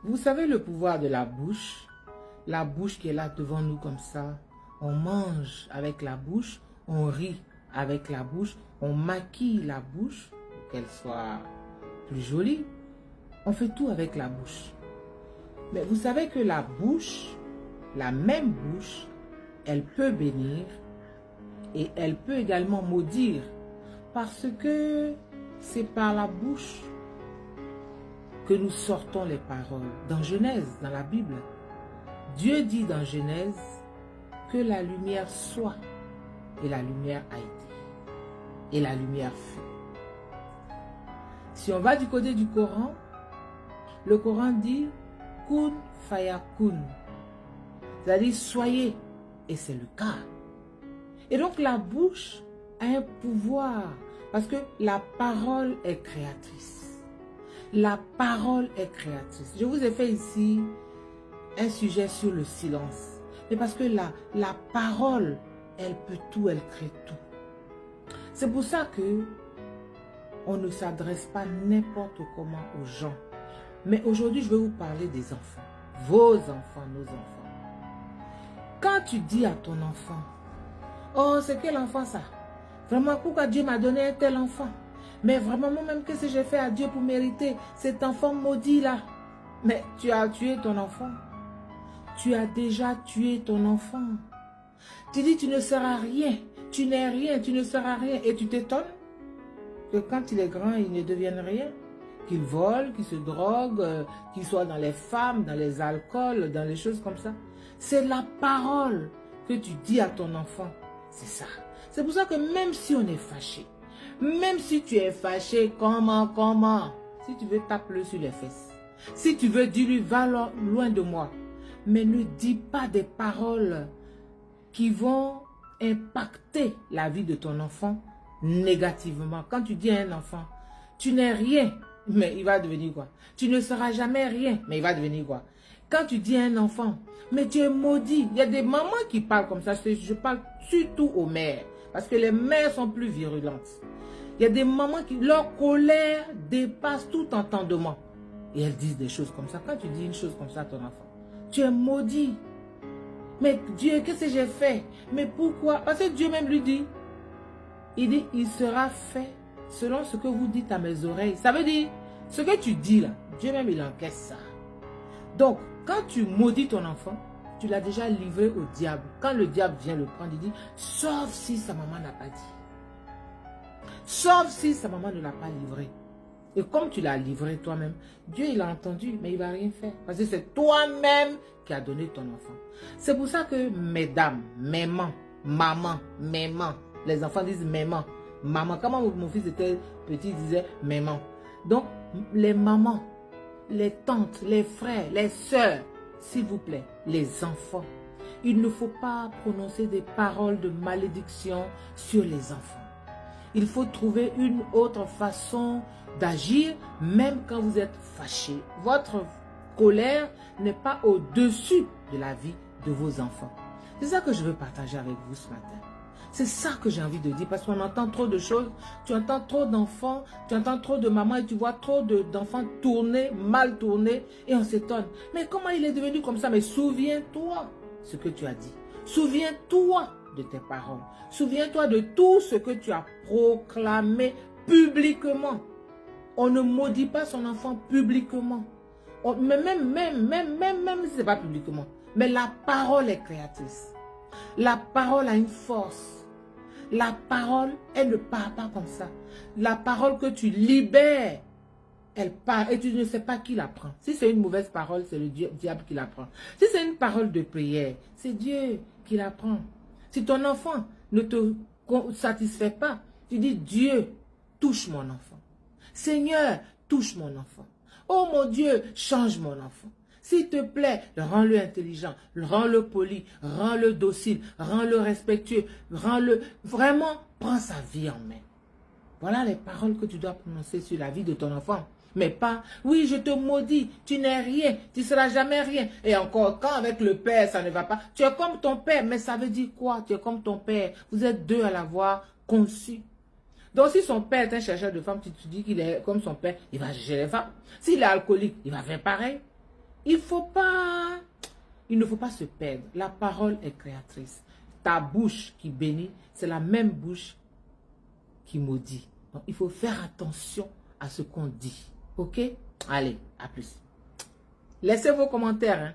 Vous savez le pouvoir de la bouche qui est là devant nous comme ça. On mange avec la bouche, on rit avec la bouche, on maquille la bouche pour qu'elle soit plus jolie. On fait tout avec la bouche. Mais vous savez que la bouche, la même bouche, elle peut bénir et elle peut également maudire parce que c'est par la bouche que nous sortons les paroles. Dans Genèse, dans la Bible, Dieu dit dans Genèse que la lumière soit et la lumière a été et la lumière fut. Si on va du côté du Coran, le Coran dit kun fayakun, c'est-à-dire soyez, et c'est le cas. Et donc la bouche a un pouvoir parce que la parole est créatrice. La parole est créatrice. Je vous ai fait ici un sujet sur le silence. Mais parce que la parole, elle peut tout, elle crée tout. C'est pour ça que on ne s'adresse pas n'importe comment aux gens. Mais aujourd'hui, je vais vous parler des enfants. Vos enfants, nos enfants. Quand tu dis à ton enfant, oh, c'est quel enfant ça? Vraiment, pourquoi Dieu m'a donné un tel enfant? Mais vraiment, moi-même, qu'est-ce que j'ai fait à Dieu pour mériter cet enfant maudit là? Mais tu as tué ton enfant. Tu as déjà tué ton enfant. Tu dis, tu ne seras rien. Tu n'es rien, tu ne seras rien. Et tu t'étonnes que quand il est grand, il ne devienne rien. Qu'il vole, qu'il se drogue, qu'il soit dans les femmes, dans les alcools, dans les choses comme ça. C'est la parole que tu dis à ton enfant. C'est ça. C'est pour ça que même si on est fâché, même si tu es fâché, comment? Si tu veux, tape-le sur les fesses. Si tu veux, dis-lui, va loin de moi. Mais ne dis pas des paroles qui vont impacter la vie de ton enfant négativement. Quand tu dis à un enfant, tu n'es rien, mais il va devenir quoi? Tu ne seras jamais rien, mais il va devenir quoi? Quand tu dis à un enfant, mais tu es maudit. Il y a des mamans qui parlent comme ça. Je parle surtout aux mères. Parce que les mères sont plus virulentes. Il y a des mamans qui, leur colère dépasse tout entendement. Et elles disent des choses comme ça. Quand tu dis une chose comme ça à ton enfant, tu es maudit. Mais Dieu, qu'est-ce que j'ai fait? Mais pourquoi? Parce que Dieu même lui dit, il dit, il sera fait selon ce que vous dites à mes oreilles. Ça veut dire, ce que tu dis là, Dieu même il encaisse ça. Donc, quand tu maudis ton enfant, tu l'as déjà livré au diable. Quand le diable vient le prendre, il dit, sauf si sa maman n'a pas dit. Sauf si sa maman ne l'a pas livré. Et comme tu l'as livré toi-même, Dieu il a entendu, mais il ne va rien faire. Parce que c'est toi-même qui as donné ton enfant. C'est pour ça que mesdames, maman, les enfants disent maman. Quand mon fils était petit, il disait maman. Donc, les mamans, les tantes, les frères, les sœurs, s'il vous plaît, les enfants, il ne faut pas prononcer des paroles de malédiction sur les enfants. Il faut trouver une autre façon d'agir, même quand vous êtes fâché. Votre colère n'est pas au-dessus de la vie de vos enfants. C'est ça que je veux partager avec vous ce matin. C'est ça que j'ai envie de dire, parce qu'on entend trop de choses, tu entends trop d'enfants, tu entends trop de mamans et tu vois trop d'enfants tourner, mal tourner, et on s'étonne. Mais comment il est devenu comme ça? Mais souviens-toi ce que tu as dit. Souviens-toi de tes paroles. Souviens-toi de tout ce que tu as proclamé publiquement. On ne maudit pas son enfant publiquement. Mais même si ce n'est pas publiquement. Mais la parole est créatrice. La parole a une force. La parole, elle ne part pas comme ça. La parole que tu libères, elle part et tu ne sais pas qui la prend. Si c'est une mauvaise parole, c'est le diable qui la prend. Si c'est une parole de prière, c'est Dieu qui la prend. Si ton enfant ne te satisfait pas, tu dis Dieu, touche mon enfant. Seigneur, touche mon enfant. Oh mon Dieu, change mon enfant. S'il te plaît, rends-le intelligent, rends-le poli, rends-le docile, rends-le respectueux, rends-le... Vraiment, prends sa vie en main. Voilà les paroles que tu dois prononcer sur la vie de ton enfant. Mais pas, oui, je te maudis, tu n'es rien, tu ne seras jamais rien. Et encore, quand avec le père, ça ne va pas, tu es comme ton père. Mais ça veut dire quoi? Tu es comme ton père. Vous êtes deux à l'avoir conçu. Donc, si son père est un chercheur de femmes, tu te dis qu'il est comme son père, il va chercher les femmes. S'il est alcoolique, il va faire pareil. il ne faut pas se perdre. La parole est créatrice. Ta bouche qui bénit, c'est la même bouche qui maudit. Donc, il faut faire attention à ce qu'on dit. Ok? Allez, à plus. Laissez vos commentaires. Hein.